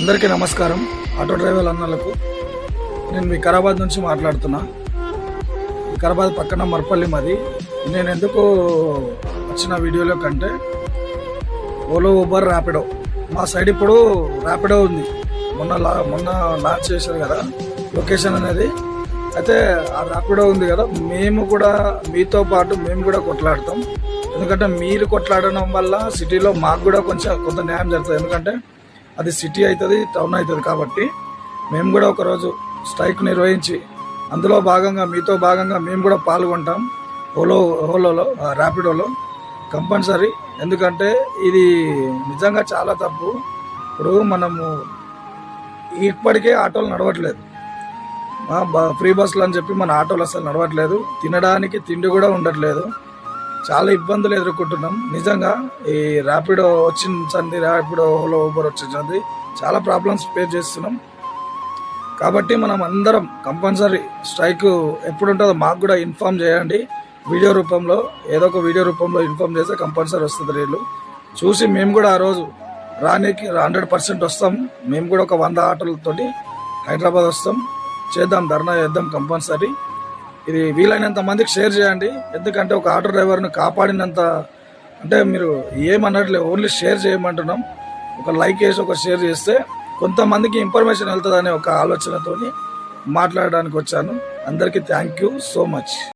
అందరికీ నమస్కారం. Auto driver అన్నలకు నేను వికారాబాద్ నుంచి మాట్లాడుతున్నా. వికారాబాద్ పక్కన మర్పల్లి మాది. నేను ఎందుకు వచ్చిన వీడియోలో కంటే ఓలో, ఊబర్, ర్యాపిడో మా సైడ్ ఇప్పుడు ర్యాపిడో ఉంది. మొన్న లాంచ్ చేశారు కదా లొకేషన్ అనేది. అయితే ఆ ర్యాపిడో ఉంది కదా, మేము కూడా మీతో పాటు మేము కూడా కొట్లాడతాం. ఎందుకంటే మీరు కొట్లాడడం వల్ల సిటీలో మాకు కూడా కొంత న్యాయం జరుగుతుంది. ఎందుకంటే అది సిటీ అవుతుంది, టౌన్ అవుతుంది. కాబట్టి మేము కూడా ఒకరోజు స్ట్రైక్ నిర్వహించి అందులో భాగంగా మీతో భాగంగా మేము కూడా పాల్గొంటాం. ఓలోలో ర్యాపిడోలో కంపల్సరీ. ఎందుకంటే ఇది నిజంగా చాలా తప్పు. ఇప్పుడు మనము ఇప్పటికే ఆటోలు నడవట్లేదు, ఫ్రీ బస్సులు అని చెప్పి మన ఆటోలు అసలు నడవట్లేదు. తినడానికి తిండి కూడా ఉండట్లేదు. చాలా ఇబ్బందులు ఎదుర్కొంటున్నాం. నిజంగా ఈ ర్యాపిడో వచ్చింది, ర్యాపిడో, ఓలో, ఊబర్ వచ్చింది, చాలా ప్రాబ్లమ్స్ ఫేస్ చేస్తున్నాం. కాబట్టి మనం అందరం కంపల్సరీ స్ట్రైక్ ఎప్పుడు ఉంటుందో మాకు కూడా ఇన్ఫామ్ చేయండి. వీడియో రూపంలో, ఏదో ఒక వీడియో రూపంలో ఇన్ఫామ్ చేస్తే కంపల్సరీ వస్తుంది. రేళ్ళు చూసి మేము కూడా ఆ రోజు రానికి 100% వస్తాం. మేము కూడా ఒక 100 ఆటోలతోటి హైదరాబాద్ వస్తాం, చేద్దాం, ధర్నా చేద్దాం కంపల్సరీ. ఇది వీలైనంత మందికి షేర్ చేయండి. ఎందుకంటే ఒక ఆటో డ్రైవర్ని కాపాడినంత అంటే మీరు ఏమన్నట్లేదు, ఓన్లీ షేర్ చేయమంటున్నాం. ఒక లైక్ వేసి ఒక షేర్ చేస్తే కొంతమందికి ఇన్ఫర్మేషన్ వెళ్తుందనే ఒక ఆలోచనతో మాట్లాడడానికి వచ్చాను. అందరికీ థ్యాంక్ యూ సో మచ్.